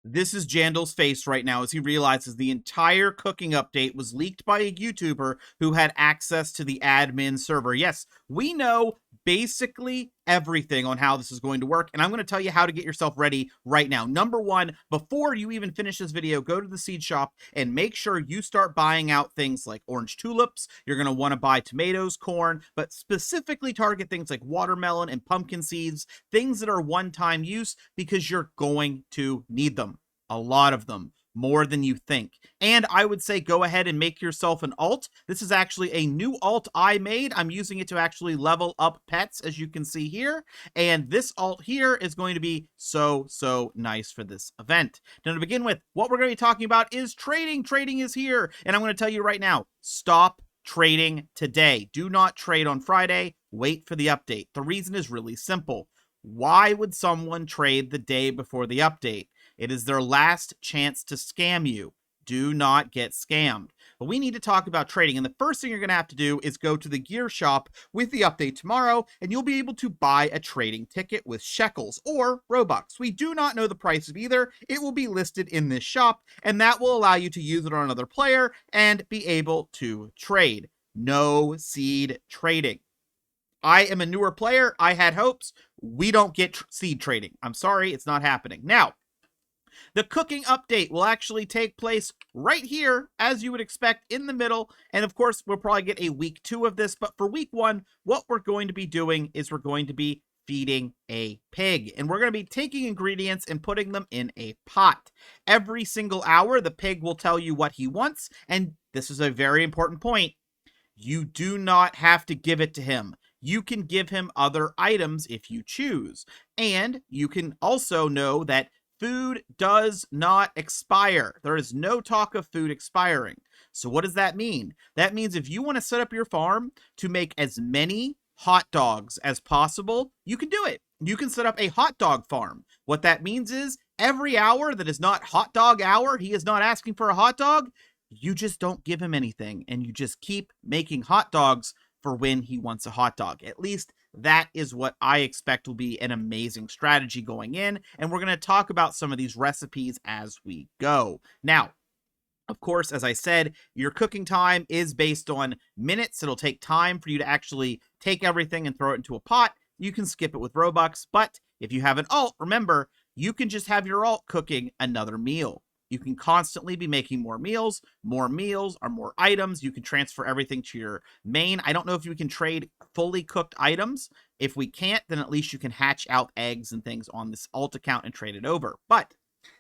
This is Jandal's face right now as he realizes the entire cooking update was leaked by a YouTuber who had access to the admin server. Yes, we know basically everything on how this is going to work, and I'm going to tell you how to get yourself ready right now. Number one, before you even finish this video, go to the seed shop and make sure you start buying out things like orange tulips. You're going to want to buy tomatoes, corn, but specifically target things like watermelon and pumpkin seeds, things that are one-time use because you're going to need them. A lot of them, more than you think. And I would say go ahead and make yourself an alt. This is actually a new alt I made. I'm using it to actually level up pets, as you can see here. And this alt here is going to be so nice for this event. Now, to begin with, what we're going to be talking about is trading. Trading is here. And I'm going to tell you right now, stop trading today. Do not trade on Friday. Wait for the update. The reason is really simple. Why would someone trade the day before the update? It is their last chance to scam you. Do not get scammed. But we need to talk about trading, and the first thing you're going to have to do is go to the gear shop with the update tomorrow, and you'll be able to buy a trading ticket with shekels or Robux. We do not know the price of either. It will be listed in this shop, and that will allow you to use it on another player and be able to trade. No seed trading. I am a newer player. I had hopes. We don't get seed trading. I'm sorry, it's not happening. Now, the cooking update will actually take place right here, as you would expect, in the middle. And of course, we'll probably get a week 2 of this. But for week 1, what we're going to be doing is we're going to be feeding a pig. And we're going to be taking ingredients and putting them in a pot. Every single hour, the pig will tell you what he wants. And this is a very important point. You do not have to give it to him. You can give him other items if you choose. And you can also know that food does not expire. There is no talk of food expiring. So what does that mean? That means if you want to set up your farm to make as many hot dogs as possible, you can do it. You can set up a hot dog farm. What that means is every hour that is not hot dog hour, he is not asking for a hot dog, you just don't give him anything and you just keep making hot dogs for when he wants a hot dog. At least that is what I expect will be an amazing strategy going in, and we're going to talk about some of these recipes as we go. Now, of course, as I said, your cooking time is based on minutes. It'll take time for you to actually take everything and throw it into a pot. You can skip it with Robux, but if you have an alt, remember, you can just have your alt cooking another meal. You can constantly be making more meals are more items. You can transfer everything to your main. I don't know if you can trade fully cooked items. If we can't, then at least you can hatch out eggs and things on this alt account and trade it over. But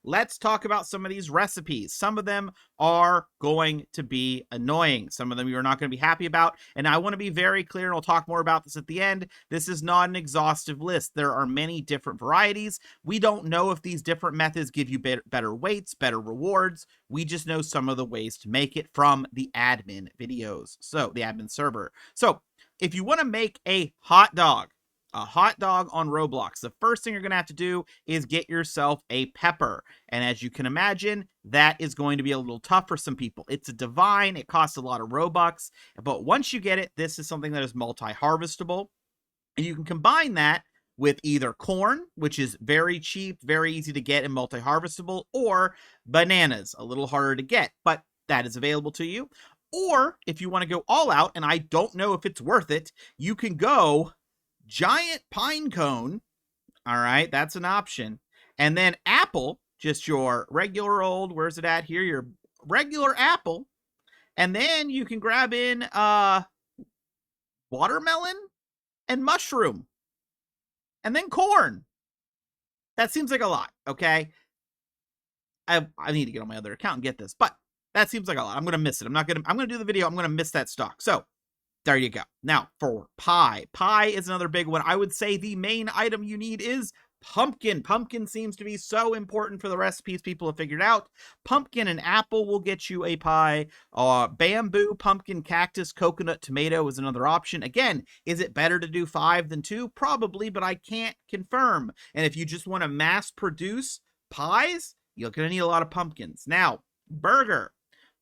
let's talk about some of these recipes. Some of them are going to be annoying. Some of them you're not going to be happy about. And I want to be very clear, and I'll talk more about this at the end. This is not an exhaustive list. There are many different varieties. We don't know if these different methods give you better weights, better rewards. We just know some of the ways to make it from the admin videos. So the admin server. So if you want to make a hot dog on Roblox, the first thing you're going to have to do is get yourself a pepper. And as you can imagine, that is going to be a little tough for some people. It's a divine, it costs a lot of Robux, but once you get it, this is something that is multi-harvestable. And you can combine that with either corn, which is very cheap, very easy to get and multi-harvestable, or bananas, a little harder to get, but that is available to you. Or if you want to go all out, and I don't know if it's worth it, you can go giant pine cone. All right, that's an option. And then apple, just your regular old, where's it at here? Your regular apple. And then you can grab in watermelon and mushroom. And then corn. That seems like a lot, okay? I need to get on my other account and get this, but that seems like a lot. I'm going to miss it. I'm going to do the video. I'm going to miss that stock. So there you go. Now, for pie. Pie is another big one. I would say the main item you need is pumpkin. Pumpkin seems to be so important for the recipes people have figured out. Pumpkin and apple will get you a pie. Bamboo, pumpkin, cactus, coconut, tomato is another option. Again, is it better to do 5 than 2? Probably, but I can't confirm. And if you just want to mass produce pies, you're going to need a lot of pumpkins. Now, burger.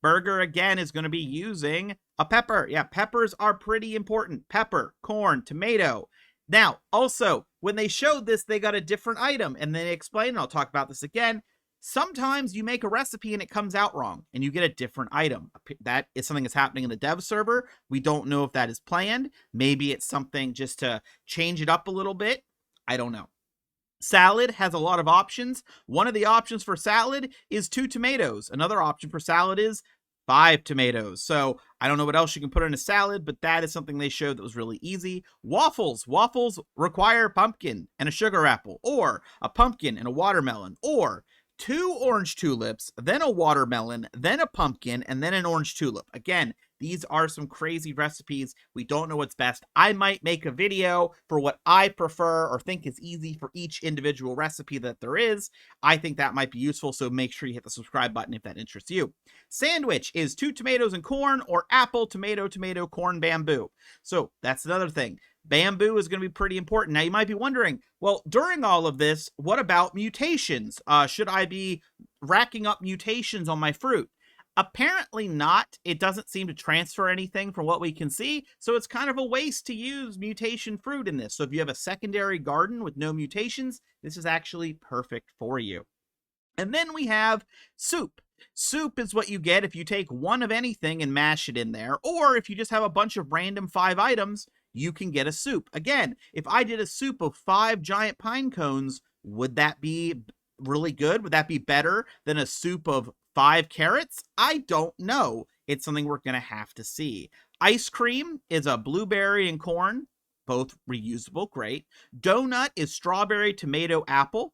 Burger, again, is going to be using a pepper. Yeah, peppers are pretty important. Pepper, corn, tomato. Now, also, when they showed this, they got a different item, and they explained, and I'll talk about this again, Sometimes you make a recipe and it comes out wrong and you get a different item. That is something that's happening in the dev server. We don't know if that is planned. Maybe it's something just to change it up a little bit. I don't know. Salad has a lot of options. One of the options for salad is 2 tomatoes. Another option for salad is 5 tomatoes. So I don't know what else you can put in a salad, but that is something they showed that was really easy. Waffles. Waffles require pumpkin and a sugar apple, or a pumpkin and a watermelon, or 2 orange tulips, then a watermelon, then a pumpkin, and then an orange tulip. Again, these are some crazy recipes. We don't know what's best. I might make a video for what I prefer or think is easy for each individual recipe that there is. I think that might be useful, so make sure you hit the subscribe button if that interests you. Sandwich is 2 tomatoes and corn, or apple, tomato, tomato, corn, bamboo. So that's another thing. Bamboo is going to be pretty important. Now, you might be wondering, well, during all of this, what about mutations? Should I be racking up mutations on my fruit? Apparently not. It doesn't seem to transfer anything from what we can see, so it's kind of a waste to use mutation fruit in this. So if you have a secondary garden with no mutations, this is actually perfect for you. And then we have soup. Soup is what you get if you take one of anything and mash it in there, or if you just have a bunch of random 5 items, you can get a soup. Again, if I did a soup of 5 giant pine cones, would that be really good? Would that be better than a soup of 5 carrots? I don't know. It's something we're going to have to see. Ice cream is a blueberry and corn, both reusable, great. Donut is strawberry, tomato, apple.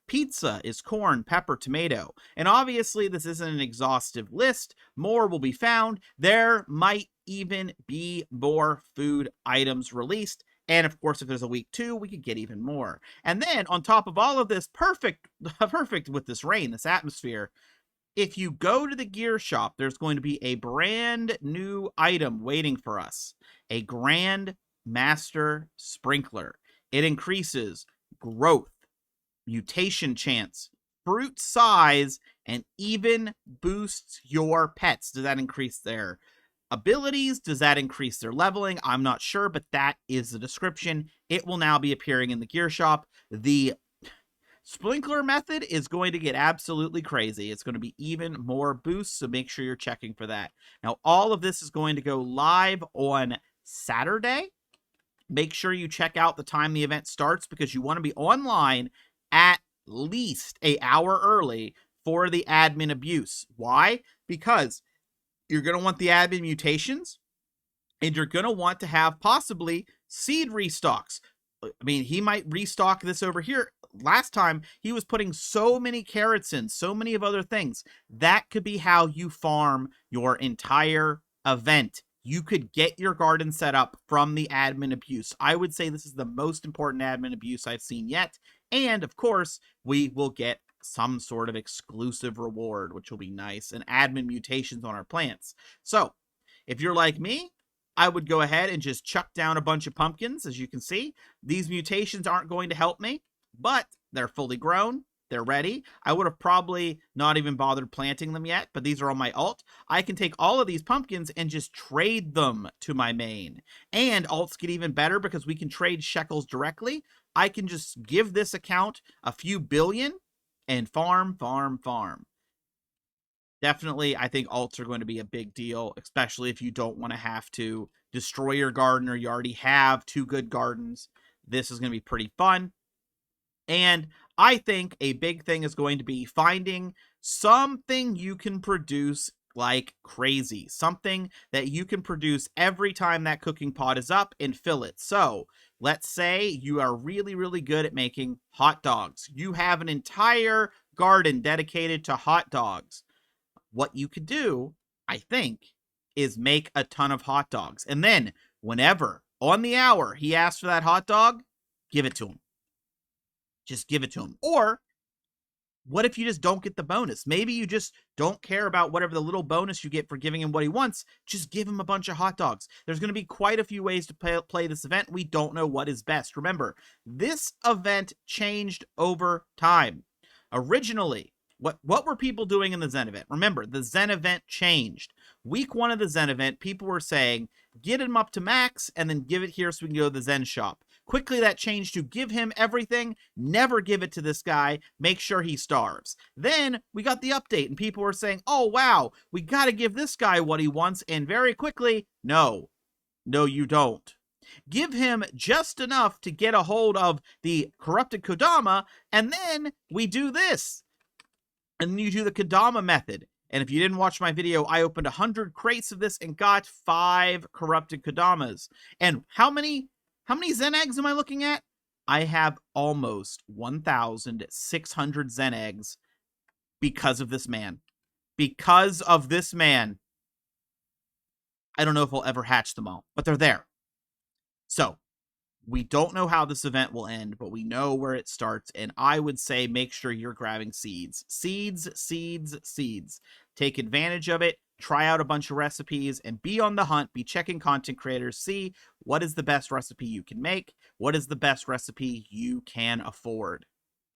Pizza is corn, pepper, tomato. And obviously, this isn't an exhaustive list. More will be found. There might even be more food items released. And of course, if there's a week 2, we could get even more. And then on top of all of this, perfect with this rain, this atmosphere, if you go to the gear shop, there's going to be a brand new item waiting for us. A Grand Master Sprinkler. It increases growth, mutation chance, fruit size, and even boosts your pets. Does that increase their abilities? Does that increase their leveling? I'm not sure, but that is the description. It will now be appearing in the gear shop. The sprinkler method is going to get absolutely crazy. It's going to be even more boosts, so make sure you're checking for that. Now, all of this is going to go live on Saturday. Make sure you check out the time the event starts, because you want to be online at least an hour early for the admin abuse. Why? Because you're going to want the admin mutations, and you're going to want to have possibly seed restocks. I mean, he might restock this over here. Last time, he was putting so many carrots in, so many of other things. That could be how you farm your entire event. You could get your garden set up from the admin abuse. I would say this is the most important admin abuse I've seen yet. And, of course, we will get some sort of exclusive reward, which will be nice, and admin mutations on our plants. So, if you're like me, I would go ahead and just chuck down a bunch of pumpkins. As you can see, these mutations aren't going to help me, but they're fully grown. They're ready. I would have probably not even bothered planting them yet, but these are on my alt. I can take all of these pumpkins and just trade them to my main. And alts get even better because we can trade shekels directly. I can just give this account a few billion and farm, farm, farm. Definitely, I think alts are going to be a big deal, especially if you don't want to have to destroy your garden or you already have 2 good gardens. This is going to be pretty fun. And I think a big thing is going to be finding something you can produce like crazy. Something that you can produce every time that cooking pot is up and fill it. So let's say you are really, really good at making hot dogs. You have an entire garden dedicated to hot dogs. What you could do, I think, is make a ton of hot dogs. And then whenever on the hour he asks for that hot dog, give it to him. Just give it to him. Or what if you just don't get the bonus? Maybe you just don't care about whatever the little bonus you get for giving him what he wants. Just give him a bunch of hot dogs. There's going to be quite a few ways to play this event. We don't know what is best. Remember, this event changed over time. Originally, what were people doing in the Zen event? Remember, the Zen event changed. Week 1 of the Zen event, people were saying, get him up to max and then give it here so we can go to the Zen shop. Quickly that changed to give him everything, never give it to this guy, make sure he starves. Then we got the update and people were saying, oh wow, we gotta give this guy what he wants, and very quickly, no, you don't. Give him just enough to get a hold of the corrupted Kodama, and then we do this. And then you do the Kodama method. And if you didn't watch my video, I opened 100 crates of this and got 5 corrupted Kodamas. And how many Zen eggs am I looking at? I have almost 1,600 Zen eggs because of this man. Because of this man. I don't know if I'll ever hatch them all, but they're there. So, we don't know how this event will end, but we know where it starts, and I would say make sure you're grabbing seeds. Seeds, seeds, seeds. Take advantage of it, try out a bunch of recipes, and be on the hunt, be checking content creators, see what is the best recipe you can make, what is the best recipe you can afford.